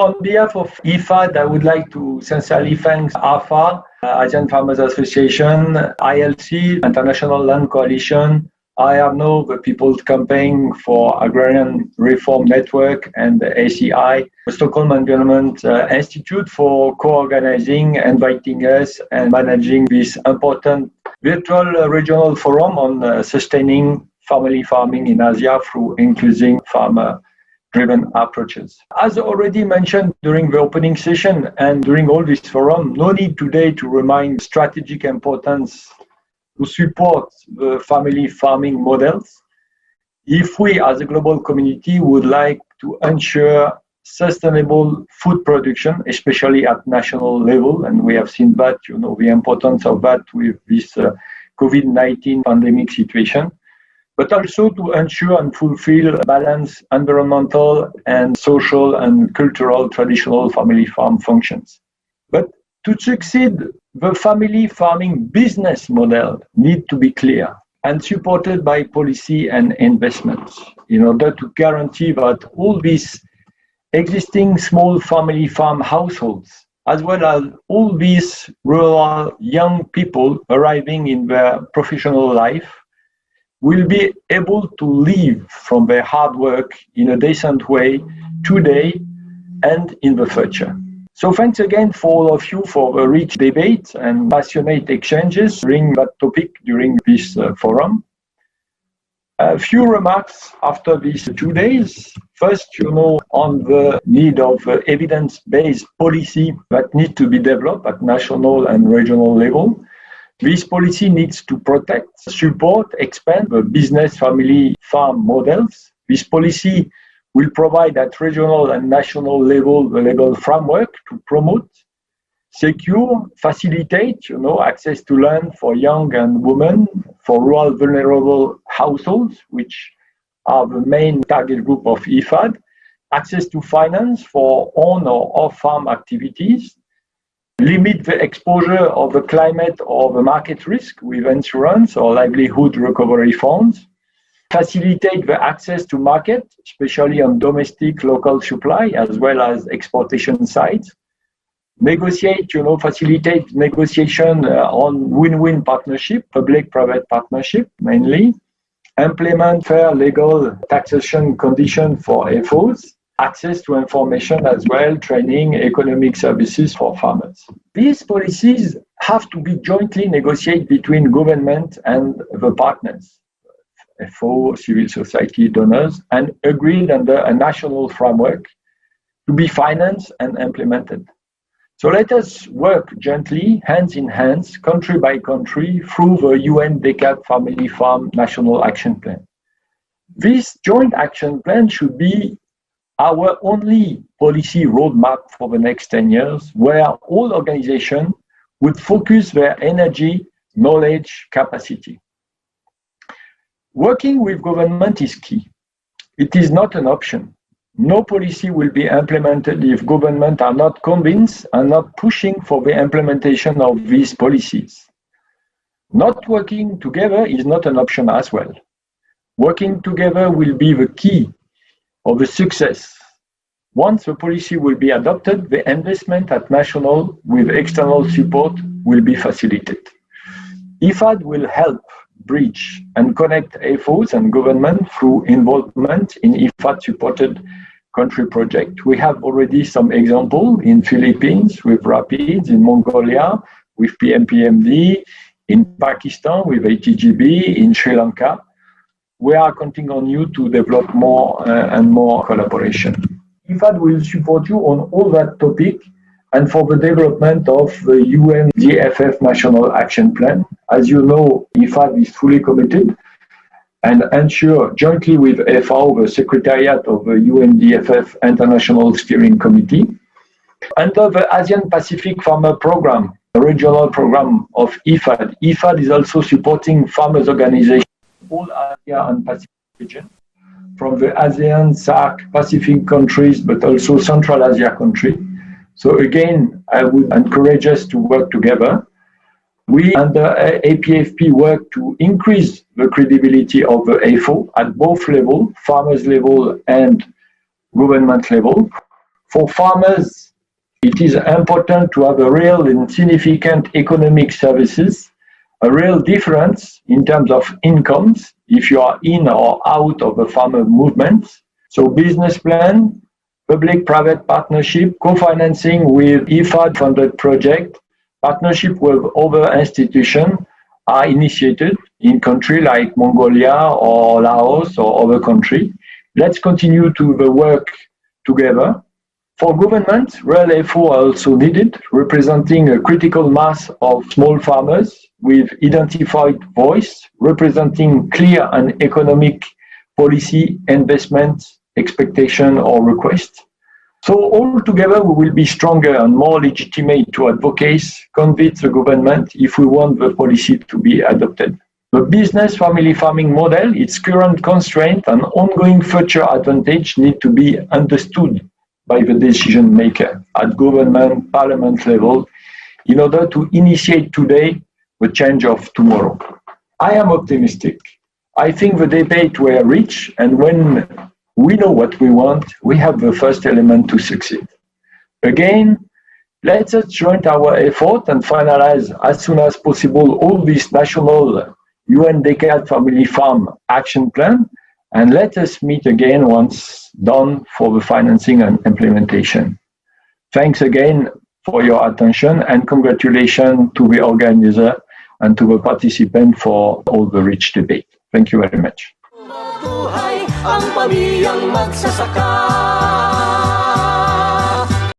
on behalf of IFAD, I would like to sincerely thank AFA, Asian Farmers Association, ILC, International Land Coalition, IARNO, the People's Campaign for Agrarian Reform Network, and the ACI, the Stockholm Environment Institute for co-organizing, inviting us, and managing this important virtual regional forum on sustaining family farming in Asia through inclusive farmer-driven approaches. As already mentioned during the opening session and during all this forum, no need today to remind strategic importance to support the family farming models if we as a global community would like to ensure sustainable food production, especially at national level. And we have seen that, the importance of that with this COVID-19 pandemic situation, but also to ensure and fulfill balanced environmental and social and cultural traditional family farm functions. But to succeed, the family farming business model needs to be clear and supported by policy and investments in order to guarantee that all these existing small family farm households, as well as all these rural young people arriving in their professional life, will be able to live from their hard work in a decent way today and in the future. So thanks again for all of you for the rich debate and passionate exchanges during that topic during this forum. A few remarks after these 2 days. First, on the need of evidence-based policy that needs to be developed at national and regional level. This policy needs to protect, support, expand the business family farm models. This policy will provide at regional and national level the legal framework to promote, secure, facilitate, access to land for young and women, for rural vulnerable households, which are the main target group of IFAD, access to finance for on or off-farm activities, limit the exposure of the climate or the market risk with insurance or livelihood recovery funds, facilitate the access to market, especially on domestic local supply as well as exportation sides, facilitate negotiation on win-win partnership, public-private partnership mainly, implement fair legal taxation conditions for FOs, access to information as well, training, economic services for farmers. These policies have to be jointly negotiated between government and the partners, FO, civil society donors, and agreed under a national framework to be financed and implemented. So let us work gently, hands in hands, country by country, through the UN DECAD Family Farm National Action Plan. This joint action plan should be our only policy roadmap for the next 10 years, where all organizations would focus their energy, knowledge, capacity. Working with government is key. It is not an option. No policy will be implemented if governments are not convinced and not pushing for the implementation of these policies. Not working together is not an option as well. Working together will be the key of the success. Once the policy will be adopted, the investment at national with external support will be facilitated. IFAD will help bridge and connect FOs and government through involvement in IFAD-supported country projects. We have already some examples in Philippines with Rapids, in Mongolia with PMPMD, in Pakistan with ATGB, in Sri Lanka. We are counting on you to develop more and more collaboration. IFAD will support you on all that topic and for the development of the UNDFF National Action Plan. As you know, IFAD is fully committed and ensure jointly with FAO, the Secretariat of the UNDFF International Steering Committee. Under the ASEAN Pacific Farmer Program, the regional program of IFAD, IFAD is also supporting farmers' organizations in all Asia and Pacific region, from the ASEAN, SAARC, Pacific countries, but also Central Asia countries. So again, I would encourage us to work together. We under APFP work to increase the credibility of the FO at both levels, farmers level and government level, For farmers, it is important to have a real and significant economic services, a real difference in terms of incomes if you are in or out of the farmer movement. So business plan, public-private partnership, co-financing with IFAD-funded project, partnership with other institutions are initiated in countries like Mongolia or Laos or other countries. Let's continue to the work together. For government, real efforts are also needed, representing a critical mass of small farmers with identified voice, representing clear and economic policy, investment, expectation or request. So all together we will be stronger and more legitimate to advocate, convince the government if we want the policy to be adopted. The business family farming model, its current constraint and ongoing future advantage need to be understood by the decision maker at government, parliament level in order to initiate today the change of tomorrow. I am optimistic. I think the debate were rich, and when we know what we want, we have the first element to succeed. Again, let us join our effort and finalize as soon as possible all this national UN Decade Family Farm Action Plan, and let us meet again once done for the financing and implementation. Thanks again for your attention, and congratulations to the organizer and to the participants for all the rich debate. Thank you very much. Mabuhay ang pamilyang magsasaka.